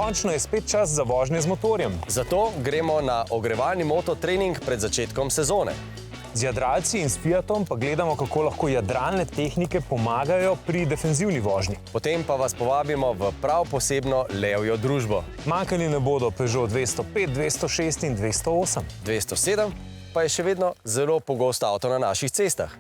končno je spet čas za vožnje z motorjem. Zato gremo na ogrevalni mototrening pred začetkom sezone. Z jadralci in s Fiatom pa gledamo, kako lahko jadralne tehnike pomagajo pri defenzivni vožnji. Potem pa vas povabimo v prav posebno levjo družbo. Manjkali ne bodo Peugeot 205, 206 in 208. 207 pa je še vedno zelo pogost avto na naših cestah.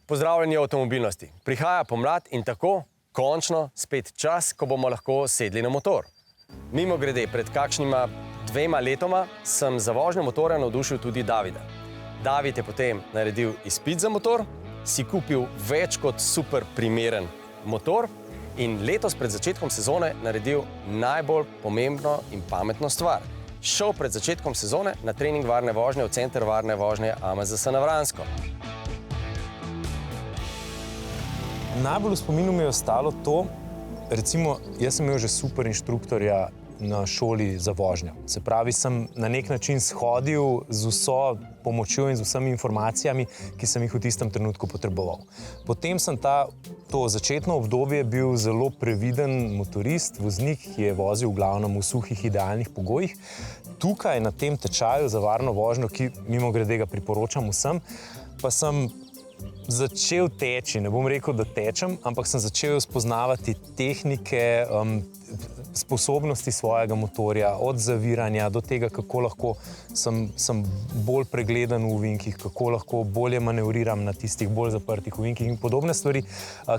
Pozdravljeni avtomobilnosti. Prihaja pomlad in tako končno spet čas, ko bomo lahko sedli na motor. Mimogrede, pred kakšnima 2 letoma sem za vožnjo motorja navdušil tudi Davida. David je potem naredil izpit za motor, si kupil več kot super primeren motor in letos pred začetkom sezone naredil najbolj pomembno in pametno stvar. Šel pred začetkom sezone na trening varne vožnje v center varne vožnje AMZS na Vransko. Najbolj v spominu mi je ostalo to, recimo, jaz sem imel že super inštruktorja na šoli za vožnjo. Se pravi, sem na nek način shodil z vso pomočjo in z vsemi informacijami, ki sem jih v tistem trenutku potreboval. Potem sem to začetno obdobje bil zelo previden motorist, voznik, ki je vozil v glavnem v suhih idealnih pogojih. Tukaj na tem tečaju za varno vožnjo, ki mimogrede ga priporočam vsem, pa sem začel teči, ne bom rekel, da tečem, ampak sem začel spoznavati tehnike, sposobnosti svojega motorja, od zaviranja do tega, kako lahko sem bolj pregleden v ovinkih, kako lahko bolje manevriram na tistih bolj zaprtih ovinkih in podobne stvari,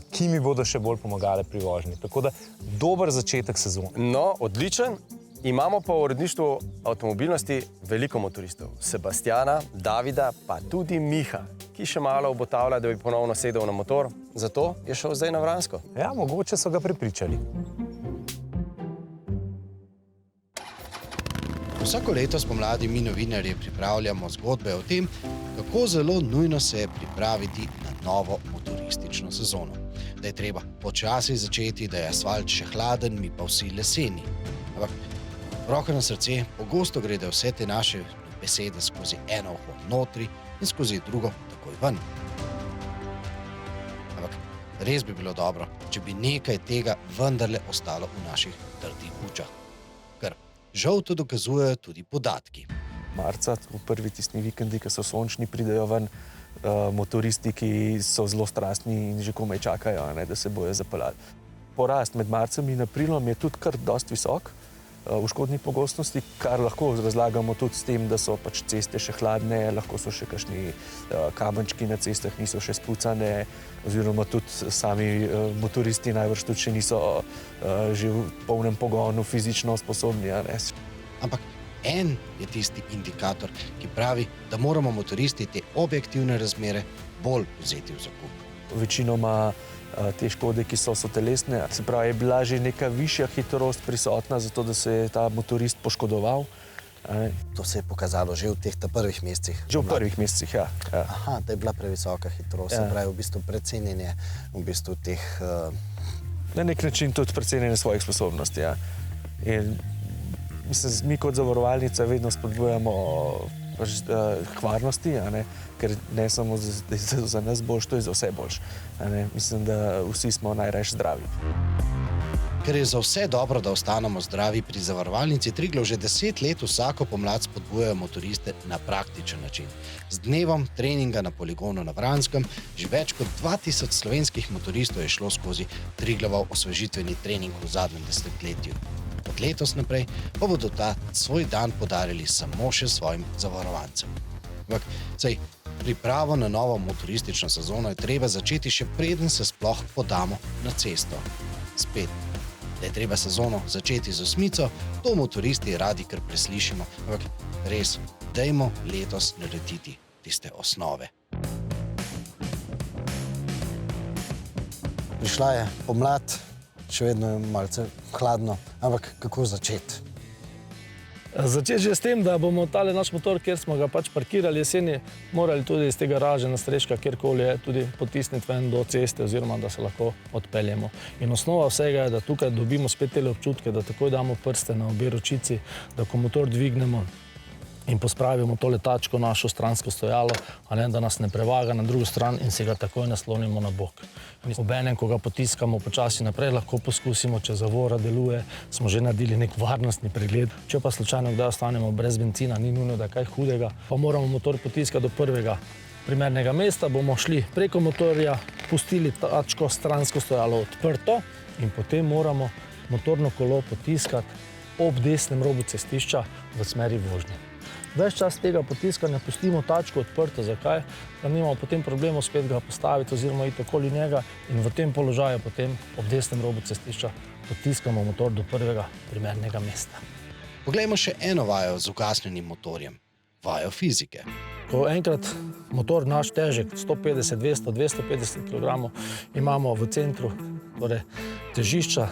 ki mi bodo še bolj pomagale pri vožnji. Tako da dober začetek sezone. No, odličen. Imamo pa v uredništvu avtomobilnosti veliko motoristov. Sebastiana, Davida, pa tudi Miha, ki še malo obotavlja, da bi ponovno sedel na motor. Zato je šel zdaj na Vransko. Ja, mogoče so ga prepričali. Vsako leto spomladi mi novinarji pripravljamo zgodbe o tem, kako zelo nujno se je pripraviti na novo motoristično sezono. Da je treba počasi začeti, da je asfalt še hladen, mi pa vsi leseni. Ampak roko na srce, pogosto gredo vse te naše besede skozi eno uho notri in skozi drugo takoj ven. Ampak res bi bilo dobro, če bi nekaj tega vendarle ostalo v naših trdih bučah. Ker žal to dokazujejo tudi podatki. Marca, v prvi tisti vikendi, ki so sončni, pridejo ven motoristi, ki so zelo strastni in že komaj čakajo, da se bojo zapeljali. Porast med marcem in aprilom je tudi kar dosti visok v škodni pogostnosti, kar lahko razlagamo tudi s tem, da so pač ceste še hladne, lahko so še kakšni kamenčki na cestah, niso še spucane, oziroma tudi sami motoristi najbrž tudi še niso že v polnem pogonu fizično sposobni. Ampak en je tisti indikator, ki pravi, da moramo motoristi te objektivne razmere bolj vzeti v zakup. Večinoma te škode, ki so telesne, se pravi, je bila že neka višja hitrost prisotna, zato da se je ta motorist poškodoval. To se je pokazalo že v teh prvih mesecih? Že v prvih mesecih, ja. Aha, da je bila previsoka hitrost, se pravi v bistvu precenjenje v bistvu teh... Na nek način tudi precenjenje svojih sposobnosti, ja. In mislim, mi kot zavarovalnica vedno spodbujamo k varnosti, ker ne samo za nas boljš, to je za vse boljš. Mislim, da vsi smo najrajši zdravi. Ker je za vse dobro, da ostanemo zdravi, pri zavarovalnici Triglav že 10 let vsako pomlad spodbujajo motoriste na praktičen način. Z dnevom treninga na poligonu na Vranskem že več kot 2000 slovenskih motoristov je šlo skozi Triglavov osvežitveni trening v zadnjem desetletju. Od letos naprej pa bodo ta svoj dan podarili samo še svojim zavarovancem. Ampak, pripravo na novo motoristično sezono je treba začeti še preden se sploh podamo na cesto. Spet, da je treba sezono začeti z osmico, to motoristi radi kar preslišimo, ampak res, dajmo letos narediti tiste osnove. Prišla je pomlad, še vedno je malce hladno, ampak kako začeti? Začeti že s tem, da bomo tale naš motor, kjer smo ga pač parkirali jeseni, morali tudi iz tega garaže na streška, kjerkoli je, tudi potisniti ven do ceste oziroma da se lahko odpeljemo. In osnova vsega je, da tukaj dobimo spet te občutke, da takoj damo prste na obe ročici, da ko motor dvignemo in pospravimo tole tačko, našo stransko stojalo, a ne, da nas ne prevaga na drugo stran in se ga takoj naslonimo na bok. Obenem, ko ga potiskamo počasi naprej, lahko poskusimo, če zavora deluje, smo že naredili nek varnostni pregled. Če pa slučajno kdaj ostanemo brez bencina, ni nujno, da je kaj hudega, pa moramo motor potiskati do prvega primernega mesta, bomo šli preko motorja, pustili tačko, stransko stojalo odprto in potem moramo motorno kolo potiskati ob desnem robu cestišča v smeri vožnje. Ves čas tega potiskanja pustimo tačko odprto. Zakaj? Da nimamo potem problemov spet ga postaviti oziroma iti okoli njega in v tem položaju potem ob desnem robu cestišča potiskamo motor do prvega primernega mesta. Poglejmo še eno vajo z ugasnjenim motorjem. Vajo fizike. Ko enkrat motor naš težek 150, 200, 250 kg imamo v centru torej težišča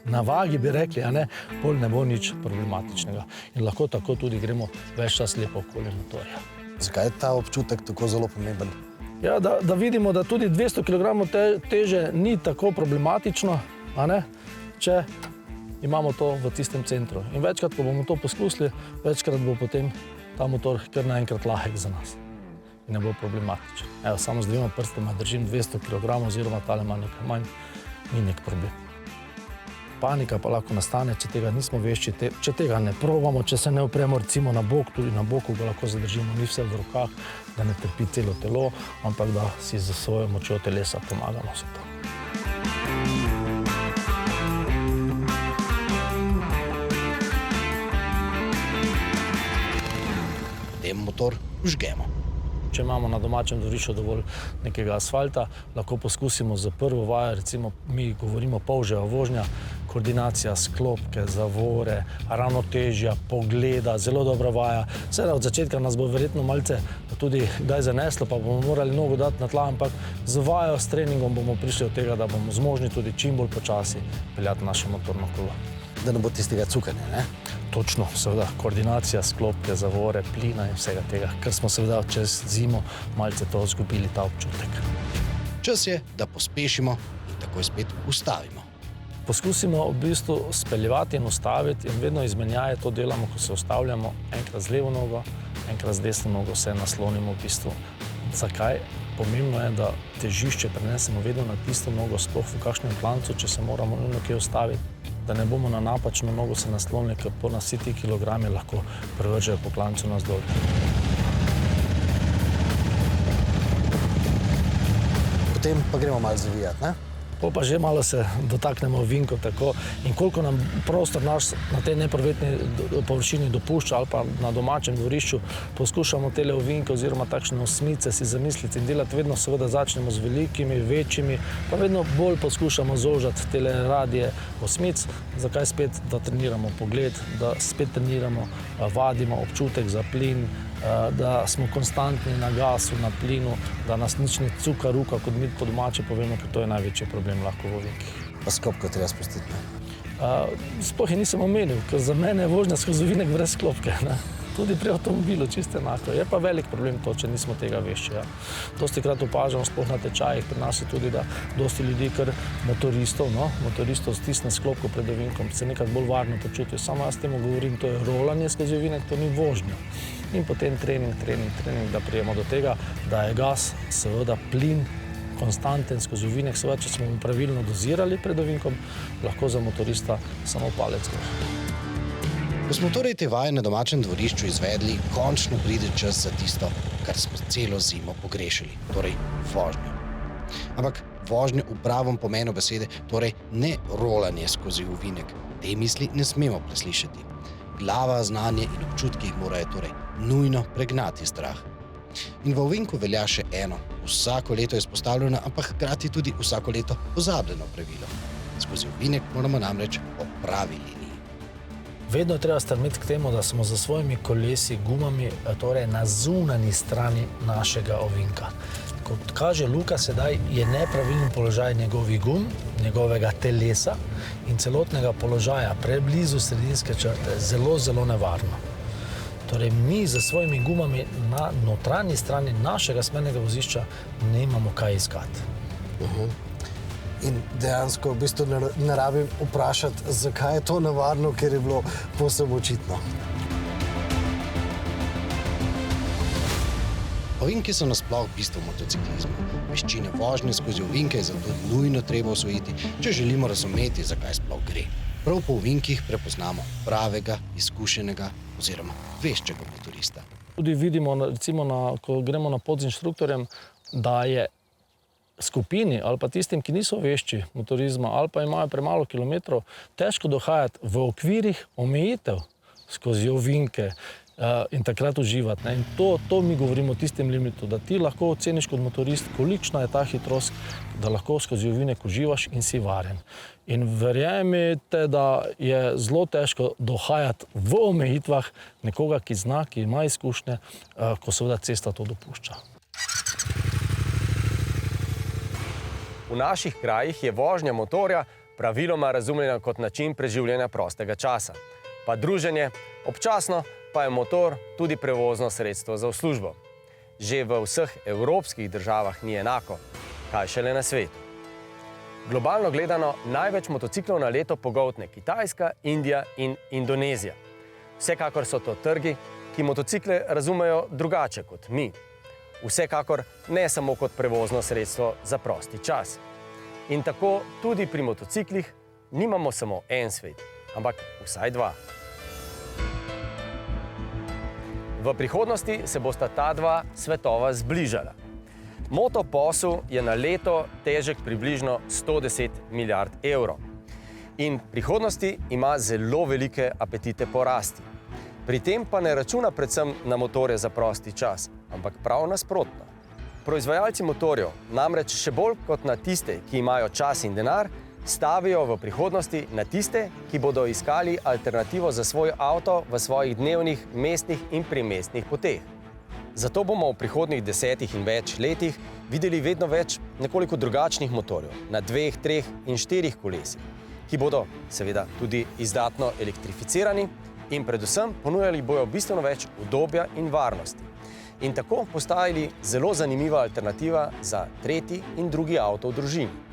na vagi, bi rekli, a ne, pol ne bo nič problematičnega. In lahko tako tudi gremo ves čas lepo okoli motorja. Zakaj je ta občutek tako zelo pomemben? Ja, da vidimo, da tudi 200 kg teže ni tako problematično, a ne, če imamo to v tistem centru. In večkrat, ko bomo to poskusili, večkrat bo potem ta motor kar naenkrat lahek za nas. In ne bo problematičen. Evo, samo z dvema prstoma držim 200 kg oziroma tale ima nekaj manj, ni nek problem. Panika pa lahko nastane, če tega nismo vešči, če tega ne probamo, če se ne opremo recimo na bok, tudi na boku ga lahko zadržimo, ni vse v rokah, da ne trpi celo telo, ampak da si za svojo močjo telesa pomagamo vse to. Potem motor vžgemo. Če imamo na domačem dvorišču dovolj nekega asfalta, lahko poskusimo z prvo vajo, recimo mi govorimo polževa vožnja, koordinacija sklopke, zavore, ravnotežja, pogleda, zelo dobra vaja. Seveda od začetka nas bo verjetno malce tudi kdaj zaneslo, pa bomo morali nogo dati na tla, ampak z vajo, s treningom bomo prišli od tega, da bomo zmožni tudi čim bolj počasi peljati naše motorno kolo. Da ne bo tistega cukanja, ne? Točno, seveda, koordinacija, sklopke, zavore, plina in vsega tega, ker smo seveda čez zimo malce to izgubili, ta občutek. Čas je, da pospešimo in takoj spet ustavimo. Poskusimo v bistvu speljevati in ustaviti in vedno izmenjaje to delamo, ko se ustavljamo, enkrat z levo nogo, enkrat z desno nogo se naslonimo v bistvu. Zakaj? Pomembno je, da težišče prenesemo vedno na tisto nogo, sploh v kakšnem klancu, če se moramo nujno kje ustaviti, da ne bomo na napačno nogo se naslonili, ker po nas vsi ti kilogrami lahko prevržejo po klancu nas dol. Potem pa gremo malo zavijati, ne? Pol pa že malo se dotaknemo ovinkov tako in koliko nam prostor naš na tej neprovetni površini dopušča ali pa na domačem dvorišču, poskušamo tele ovinke oziroma takšne osmice si zamisliti in delati vedno seveda začnemo z velikimi, večjimi, pa vedno bolj poskušamo zožati tele radije osmic. Zakaj spet? Da treniramo pogled, da spet treniramo, vadimo občutek za plin, da smo konstantni na gasu, na plinu, da nas nič ne cuka ruka, kot mi po domače povemo, ker to je največji problem lahko v ovinkih. Pa sklopko treba spustiti, ne? Sploh je nisem omenil, ker za mene je vožnja skozi ovinek brez sklopke, ne? Tudi pri avtomobilu čisto enako. Je pa velik problem to, če nismo tega vešči. Ja. Dostikrat opažamo, sploh na tečajih, pri nas je tudi, da dosti ljudi, kar motoristov stisne sklopko pred ovinkom, se nekako bolj varno počutijo. Samo jaz temu govorim, to je rolanje skozi ovinek, to ni vožnja. In potem trening, da prijemo do tega, da je gas, seveda plin, konstanten skozi ovinek. Seveda, če smo pravilno dozirali pred ovinkom, lahko za motorista samo palec gor. Ko smo torej te vaje na domačem dvorišču izvedli, končno pride čas za tisto, kar smo celo zimo pogrešali, torej vožnjo. Ampak vožnjo v pravem pomenu besede, torej ne rolanje skozi ovinek. Te misli ne smemo preslišati. Glava, znanje in občutki morajo torej nujno pregnati strah. In v ovinku velja še eno, vsako leto izpostavljeno, ampak hkrati tudi vsako leto pozabljeno pravilo. Skozi ovinek moramo namreč po pravi liniji. Vedno je treba stremeti k temu, da smo za svojimi kolesi, gumami, torej na zunanji strani našega ovinka. kot kaže Luka sedaj, je nepravilen položaj njegovih gum, njegovega telesa in celotnega položaja preblizu sredinske črte zelo, zelo nevarno. Torej, mi za svojimi gumami na notranji strani našega smernega vozišča ne imamo kaj iskati. In dejansko v bistvu ne rabim vprašati, zakaj je to nevarno, ker je bilo povsem očitno. Ovinki so nasploh bistvo motociklizma. Veščine vožnje skozi ovinke je zato nujno treba osvojiti, če želimo razumeti, zakaj sploh gre. Prav po ovinkih prepoznamo pravega, izkušenega oziroma veščega motorista. Tudi vidimo, recimo, ko gremo na pot z inštruktorjem, da je skupini ali pa tistim, ki niso vešči motorizma ali pa imajo premalo kilometrov, težko dohajati v okvirih omejitev skozi ovinke in takrat uživati. In to mi govorimo o tistem limitu, da ti lahko oceniš kot motorist, kolikšna je ta hitrost, da lahko skozi ovinek uživaš in si varen. In verjemite, da je zelo težko dohajati v omejitvah nekoga, ki zna, ki ima izkušnje, ko seveda cesta to dopušča. V naših krajih je vožnja motorja praviloma razumljena kot način preživljanja prostega časa. Pa druženje, občasno pa je motor tudi prevozno sredstvo za v službo. Že v vseh evropskih državah ni enako, kaj šele na svetu. Globalno gledano največ motociklov na leto pogoltne Kitajska, Indija in Indonezija. Vsekakor so to trgi, ki motocikle razumejo drugače kot mi. Vsekakor ne samo kot prevozno sredstvo za prosti čas. In tako tudi pri motociklih nimamo samo en svet, ampak vsaj dva. V prihodnosti se bosta ta dva svetova zbližala. Motoposel je na leto težek približno 110 milijard evrov. In v prihodnosti ima zelo velike apetite po rasti. Pri tem pa ne računa predvsem na motorje za prosti čas, ampak prav nasprotno. Proizvajalci motorjev namreč še bolj kot na tiste, ki imajo čas in denar, stavijo v prihodnosti na tiste, ki bodo iskali alternativo za svoj avto v svojih dnevnih, mestnih in primestnih poteh. Zato bomo v prihodnjih 10 in več letih videli vedno več nekoliko drugačnih motorjev na 2, 3 in 4 kolesih, ki bodo seveda tudi izdatno elektrificirani in predvsem ponujali bojo bistveno več udobja in varnosti. In tako postajali zelo zanimiva alternativa za tretji in drugi avto v družini.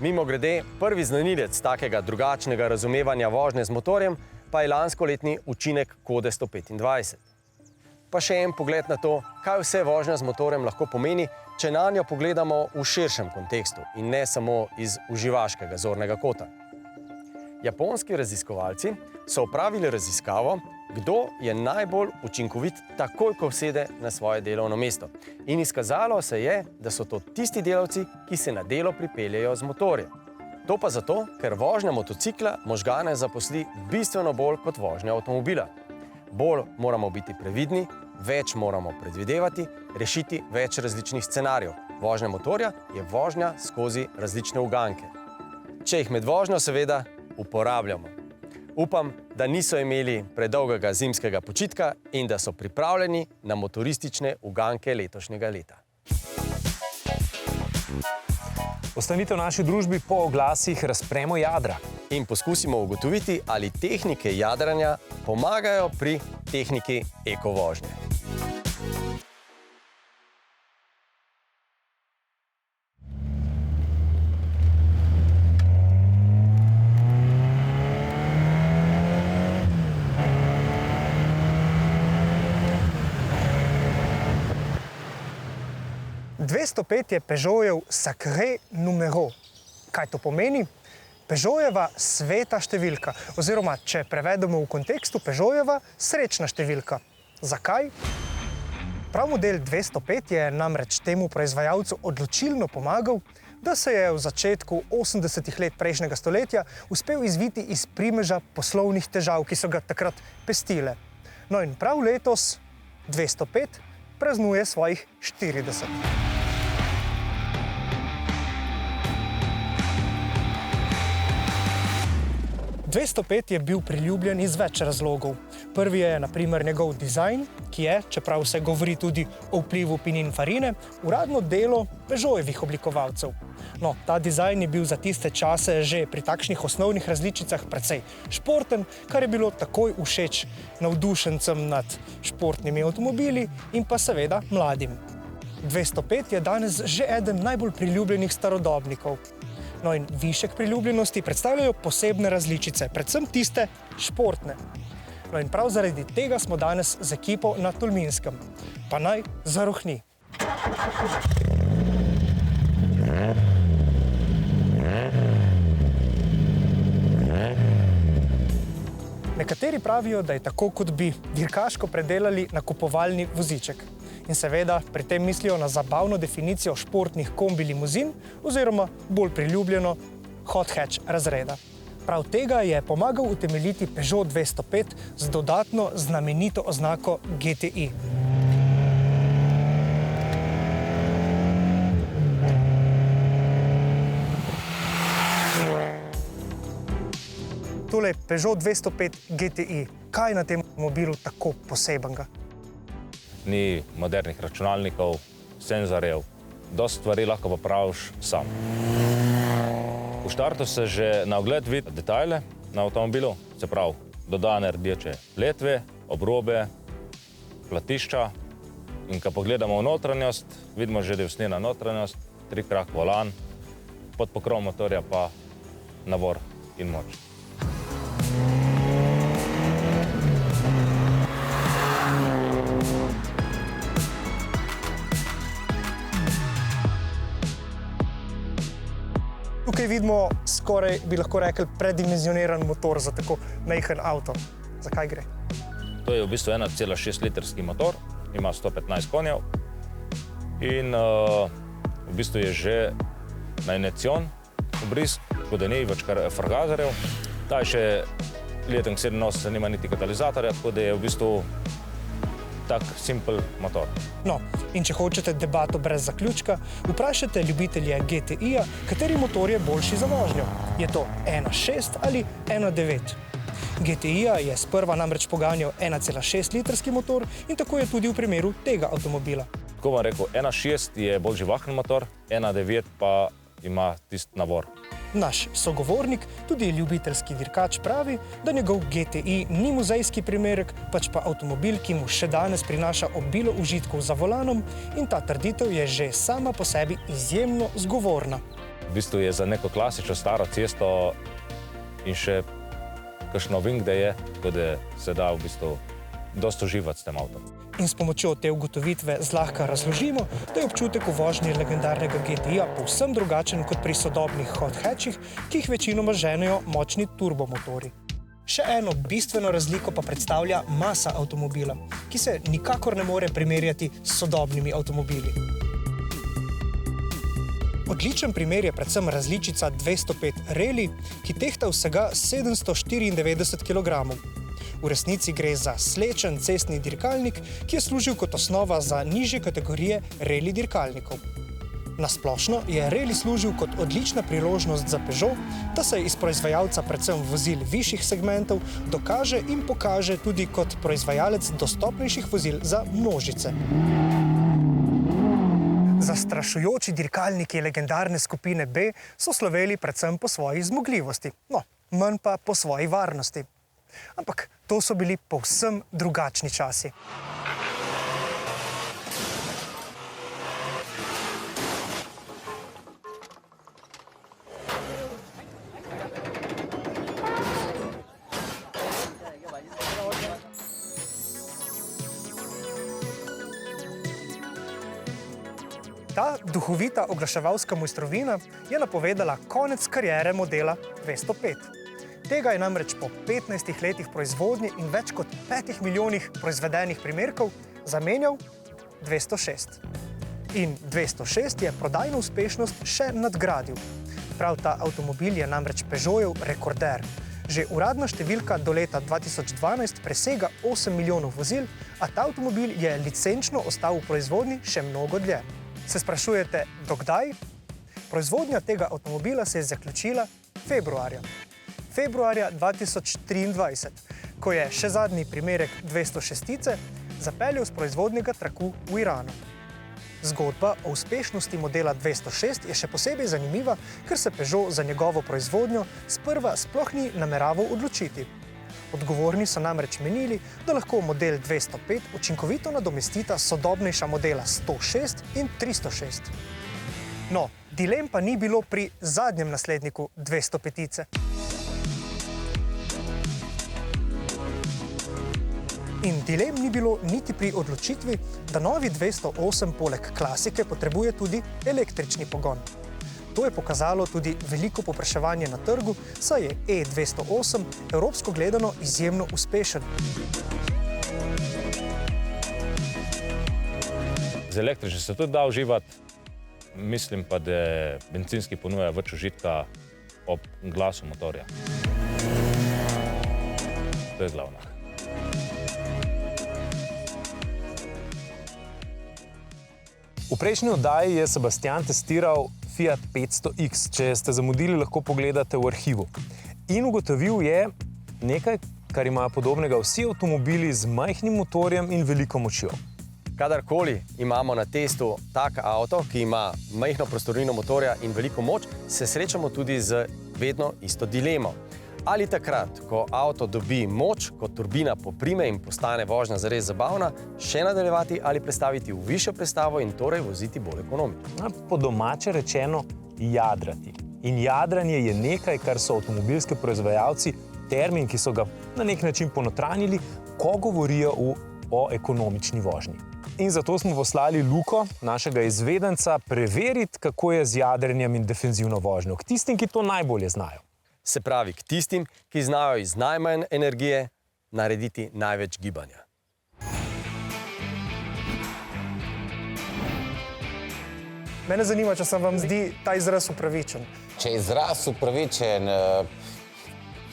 Mimogrede, prvi znanilec takega drugačnega razumevanja vožnje z motorjem pa je lanskoletni učinek Kode 125. Pa še en pogled na to, kaj vse vožnja z motorjem lahko pomeni, če nanjo pogledamo v širšem kontekstu in ne samo iz uživaškega zornega kota. Japonski raziskovalci so opravili raziskavo, kdo je najbolj učinkovit takoj, ko sede na svoje delovno mesto. In izkazalo se je, da so to tisti delavci, ki se na delo pripeljejo z motorjem. To pa zato, ker vožnja motocikla možgane zaposli bistveno bolj kot vožnja avtomobila. Bolj moramo biti previdni, več moramo predvidevati, rešiti več različnih scenarijev. Vožnja motorja je vožnja skozi različne uganke. Če jih med vožnjo seveda uporabljamo. Upam, da niso imeli predolgega zimskega počitka in da so pripravljeni na motoristične uganke letošnjega leta. Ostanite v naši družbi, po oglasih razpremo jadra. In poskusimo ugotoviti, ali tehnike jadranja pomagajo pri tehniki ekovožnje. je Peugeotjev sacré numéro. Kaj to pomeni? Peugeotjeva sveta številka, oziroma če prevedemo v kontekstu, Peugeotjeva srečna številka. Zakaj? Prav model 205 je namreč temu proizvajalcu odločilno pomagal, da se je v začetku 80-ih let prejšnjega stoletja uspel izviti iz primeža poslovnih težav, ki so ga takrat pestile. No in prav letos 205 praznuje svojih 40. 205 je bil priljubljen iz več razlogov. Prvi je naprimer njegov dizajn, ki je, čeprav se govori tudi o vplivu Pininfarine, uradno delo Peugeotovih oblikovalcev. No, ta dizajn je bil za tiste čase že pri takšnih osnovnih različicah precej športen, kar je bilo takoj všeč navdušencem nad športnimi avtomobili in pa seveda mladim. 205 je danes že eden najbolj priljubljenih starodobnikov. No in višek priljubljenosti predstavljajo posebne različice, predvsem tiste športne. No in prav zaradi tega smo danes z ekipo na Tolminskem. Pa naj zarohni. Nekateri pravijo, da je tako, kot bi dirkaško predelali nakupovalni voziček. In seveda pri tem mislijo na zabavno definicijo športnih kombi limuzin oziroma bolj priljubljeno hot hatch razreda. Prav tega je pomagal utemeljiti Peugeot 205 z dodatno znamenito oznako GTI. Tole je Peugeot 205 GTI. Kaj je na tem avtomobilu tako posebenega? Ni modernih računalnikov, senzorjev, dosti stvari lahko popraviš sam. V štartu se že na ogled vidi detajle na avtomobilu, se pravi dodane rdeče letve, obrobe, platišča. In ko pogledamo v notranjost, vidimo že, da je usnjena notranjost, trikrak volan, pod pokrov motorja pa navor in moč. Tukaj vidimo skoraj, bi lahko rekli, predimenzioniran motor za tako majhen avto. Zakaj gre? To je v bistvu 1,6 litrski motor, ima 115 konjev in v bistvu je že na injekcion vbrizg, tako da ni več kar frgazerjev. Ta je še Letenk 87, nima niti katalizatorja, tako da je v bistvu tak simpel motor. No, in če hočete debato brez zaključka, vprašajte ljubitelje GTI-ja, kateri motor je boljši za vožnjo. Je to 1.6 ali 1.9? GTI-ja je sprva namreč poganjal 1,6 litrski motor in tako je tudi v primeru tega avtomobila. Tako bom rekel, 1.6 je bolj živahen motor, 1.9 pa ima tisti navor. Naš sogovornik, tudi ljubiteljski dirkač, pravi, da njegov GTI ni muzejski primerek, pač pa avtomobil, ki mu še danes prinaša obilo užitkov za volanom, in ta trditev je že sama po sebi izjemno zgovorna. V bistvu je za neko klasično staro cesto in še kakšno ovink, da je, tako da se da v bistvu dosti uživati s tem avtom. In s pomočjo te ugotovitve zlahka razložimo, da je občutek v vožnji legendarnega GTI-ja povsem drugačen kot pri sodobnih hot hatchih, ki jih večinoma ženejo močni turbomotori. Še eno bistveno razliko pa predstavlja masa avtomobila, ki se nikakor ne more primerjati s sodobnimi avtomobili. Odličen primer je predvsem različica 205 Rally, ki tehta vsega 794 kg. V resnici gre za slečen cestni dirkalnik, ki je služil kot osnova za nižje kategorije rally dirkalnikov. Na splošno je rally služil kot odlična priložnost za Peugeot, da se iz proizvajalca predvsem vozil višjih segmentov dokaže in pokaže tudi kot proizvajalec dostopnejših vozil za množice. Zastrašujoči dirkalniki legendarne skupine B so sloveli predvsem po svoji zmogljivosti, no, manj pa po svoji varnosti. Ampak to so bili povsem drugačni časi. Ta duhovita oglaševalska mojstrovina je napovedala konec kariere modela 205. Tega je namreč po 15 letih proizvodnje in več kot 5 milijonih proizvedenih primerkov zamenjal 206. In 206 je prodajno uspešnost še nadgradil. Prav ta avtomobil je namreč Peugeotov rekorder. Že uradna številka do leta 2012 presega 8 milijonov vozil, a ta avtomobil je licenčno ostal v proizvodnji še mnogo dlje. Se sprašujete, dokdaj? Proizvodnja tega avtomobila se je zaključila februarja. februarja 2023, ko je še zadnji primerek 206 zapeljal z proizvodnega traku v Iranu. Zgodba o uspešnosti modela 206 je še posebej zanimiva, ker se Peugeot za njegovo proizvodnjo sprva sploh ni nameraval odločiti. Odgovorni so namreč menili, da lahko model 205 učinkovito nadomestita sodobnejša modela 106 in 306. No, dilem pa ni bilo pri zadnjem nasledniku 205. In dilem ni bilo niti pri odločitvi, da novi 208 poleg klasike potrebuje tudi električni pogon. To je pokazalo tudi veliko povpraševanje na trgu, saj je E208 evropsko gledano izjemno uspešen. Z električnim se tudi da uživati, mislim pa, da bencinski ponuja več užitka ob glasu motorja. To je glavno. V prejšnji oddaji je Sebastian testiral Fiat 500X. Če ste zamudili, lahko pogledate v arhivu. In ugotovil je nekaj, kar imajo podobnega vsi avtomobili z majhnim motorjem in veliko močjo. Kadarkoli imamo na testu tak avto, ki ima majhno prostornino motorja in veliko moč, se srečamo tudi z vedno isto dilemo. Ali takrat, ko avto dobi moč, ko turbina poprime in postane vožnja zares zabavna, še nadaljevati ali prestaviti v višjo prestavo in torej voziti bolj ekonomično. Po domače rečeno, jadrati. In jadranje je nekaj, kar so avtomobilski proizvajalci, termin, ki so ga na nek način ponotranjili, ko govorijo o ekonomični vožnji. In zato smo poslali Luko, našega izvedenca, preveriti, kako je z jadranjem in defenzivno vožnjo, k tistim, ki to najbolje znajo. Se pravi, k tistim, ki znajo iz najmanj energije narediti največ gibanja. Mene zanima, če se vam zdi ta izraz upravičen. Če je izraz upravičen,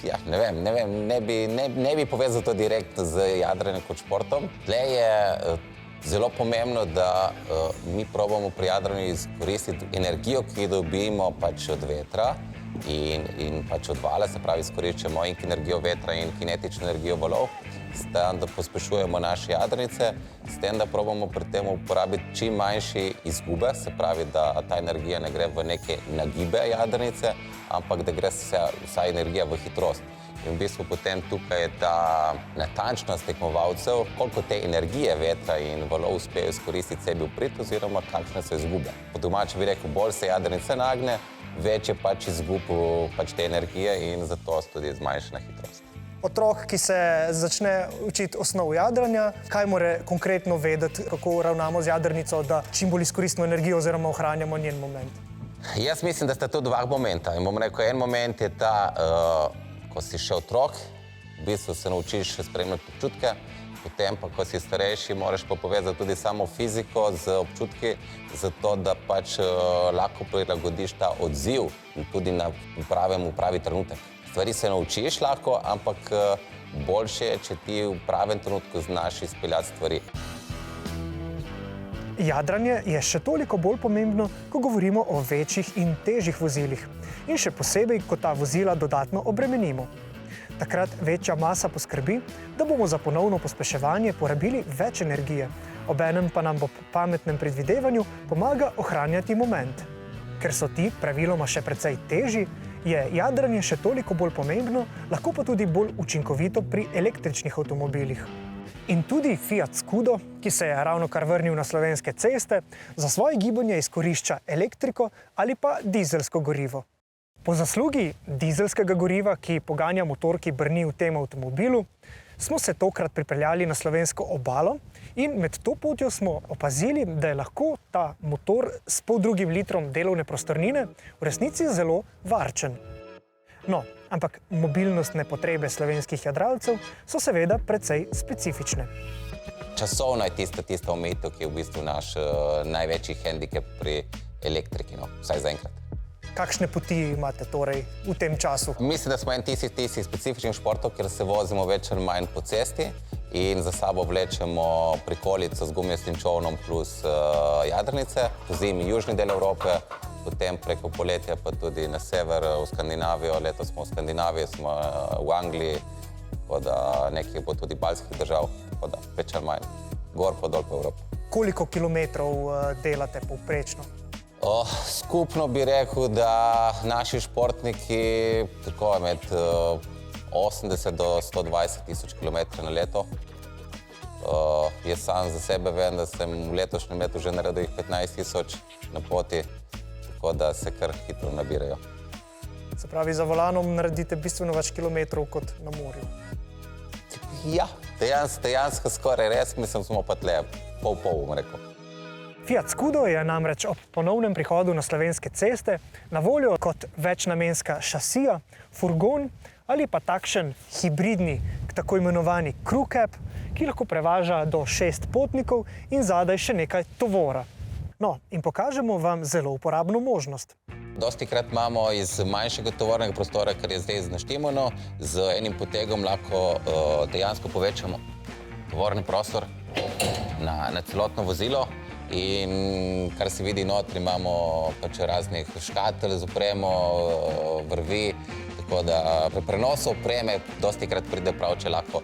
ja, ne bi povezal to direktno z jadranjem kot športom. Tle je zelo pomembno, da mi probamo pri jadranju izkoristiti energijo, ki jo dobimo pač od vetra, in pač od vala, se pravi, izkoriščamo in energijo vetra in kinetično energijo valov, s tem, da pospešujemo naše jadrnice, s tem, da probamo pri tem uporabiti čim manjši izgube, se pravi, da ta energija ne gre v neke nagibe jadrnice, ampak da gre vsa energija v hitrost. In v bistvu potem tukaj je ta natančnost tekmovalcev, koliko te energije vetra in valov uspejo izkoristiti sebi v prid, oziroma kakšne so izgube. Po domače bi rekel, bolj se jadrnica nagne, več je pač izgub te energije in zato tudi zmanjšana hitrost. Otrok, ki se začne učiti osnov jadranja, kaj mora konkretno vedeti, kako ravnamo z jadrnico, da čim bolj izkoristimo energijo oziroma ohranjamo njen moment? Jaz mislim, da sta to dva momenta. In bom rekel, en moment je ta, ko si še otrok, v bistvu se naučiš spremljati občutke, potem pa, ko si starejši, moraš pa povezati tudi samo fiziko z občutki, zato da pač lahko prilagodiš ta odziv tudi na pravi trenutek. Stvari se naučiš lahko, ampak boljše je, če ti v pravem trenutku znaš izpeljati stvari. Jadranje je še toliko bolj pomembno, ko govorimo o večjih in težjih vozilih. In še posebej, ko ta vozila dodatno obremenimo. Takrat večja masa poskrbi, da bomo za ponovno pospeševanje porabili več energije, obenem pa nam po pametnem predvidevanju pomaga ohranjati moment. Ker so ti praviloma še precej težji, je jadranje še toliko bolj pomembno, lahko pa tudi bolj učinkovito pri električnih avtomobilih. In tudi Fiat Scudo, ki se je ravnokar vrnil na slovenske ceste, za svoje gibanje izkorišča elektriko ali pa dizelsko gorivo. Po zaslugi dizelskega goriva, ki poganja motor, ki brni v tem avtomobilu, smo se tokrat pripeljali na slovensko obalo in med to potjo smo opazili, da je lahko ta motor s 0,5 litrom delovne prostornine v resnici zelo varčen. No, ampak mobilnostne potrebe slovenskih jadralcev so seveda precej specifične. Časovno je tista omejitev, ki je v bistvu naš največji hendikep pri elektriki, vsaj zaenkrat. Kakšne poti imate torej v tem času? Mislim, da smo en tistih specifičnih športov, kjer se vozimo več ali manj po cesti in za sabo vlečemo prikolico z gumijastim čolnom plus jadrnice, pozimi južni del Evrope, potem preko poletja pa tudi na sever v Skandinavijo. Letos smo v Skandinaviji, smo v Angliji, tako da nekaj bo tudi balskih držav, tako da več ali manj gor pa dol po Evropi. Koliko kilometrov delate povprečno? Skupno bi rekel, da naši športniki tako med 80 do 120 tisoč kilometrov na leto. Jaz sam za sebe vem, da sem v letošnjem letu že naredil 15 tisoč na poti, tako da se kar hitro nabirajo. Se pravi, za volanom naredite bistveno več kilometrov kot na morju. Ja, dejansko skoraj res, mislim, smo pa tle pol, bom rekel. Fiat Scudo je namreč ob ponovnem prihodu na slovenske ceste na voljo kot večnamenska šasija, furgon ali pa takšen hibridni, tako imenovani crew cab, ki lahko prevaža do 6 potnikov in zadaj še nekaj tovora. No, in pokažemo vam zelo uporabno možnost. Dostikrat imamo iz manjšega tovornega prostora, kar je zdaj naštimano, z enim potegom lahko dejansko povečamo tovorni prostor na celotno vozilo. In kar se vidi notri, imamo pač raznih škatel z opremo, vrvi, tako da pri prenosu opreme dostikrat pride prav, če lahko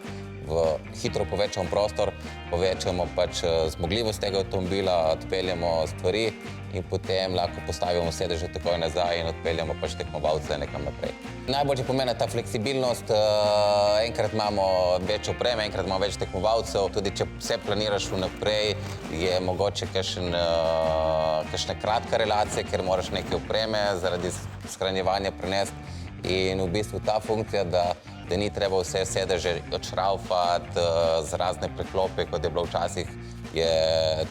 hitro povečamo prostor, povečamo pač zmogljivost tega avtomobila, odpeljamo stvari in potem lahko postavimo sedeže takoj nazaj in odpeljamo pač tekmovalce nekam naprej. Najbolj pomeni ta fleksibilnost, enkrat imamo več opreme, enkrat imamo več tekmovalcev, tudi če vse planiraš vnaprej, je mogoče kakšne kratka relacije, ker moraš nekaj opreme zaradi shranjevanja prenesti in v bistvu ta funkcija, da ni treba vse sedeže odšraufati z razne preklope, kot je bilo včasih,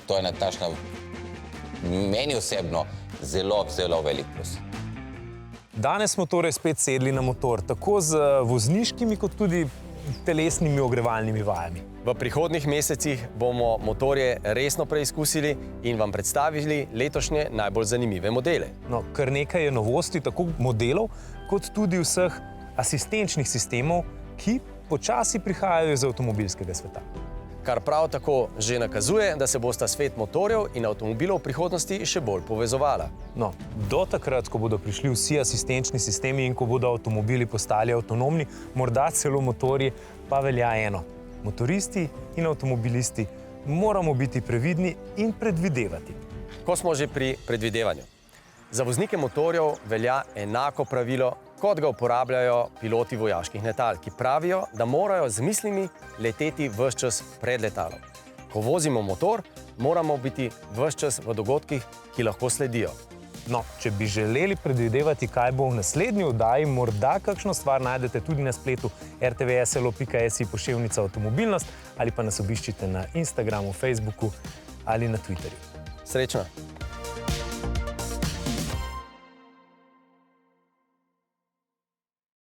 to je ena takšna, meni osebno, zelo, zelo velik plus. Danes smo torej spet sedli na motor, tako z vozniškimi kot tudi telesnimi ogrevalnimi vajami. V prihodnjih mesecih bomo motorje resno preizkusili in vam predstavili letošnje najbolj zanimive modele. No, kar nekaj je novosti, tako modelov, kot tudi vseh asistenčnih sistemov, ki počasi prihajajo iz avtomobilskega sveta. Kar prav tako že nakazuje, da se bosta svet motorjev in avtomobilov v prihodnosti še bolj povezovala. No, do takrat, ko bodo prišli vsi asistenčni sistemi in ko bodo avtomobili postali avtonomni, morda celo motorji, pa velja eno. Motoristi in avtomobilisti moramo biti previdni in predvidevati. Ko smo že pri predvidevanju. Za voznike motorjev velja enako pravilo, kot ga uporabljajo piloti vojaških letal, ki pravijo, da morajo z mislimi leteti ves čas pred letalom. Ko vozimo motor, moramo biti ves čas v dogodkih, ki lahko sledijo. No, če bi želeli predvidevati, kaj bo v naslednji oddaji, morda kakšno stvar najdete tudi na spletu rtvslo.si/avtomobilnost ali pa nas obiščite na Instagramu, Facebooku ali na Twitterju. Srečno!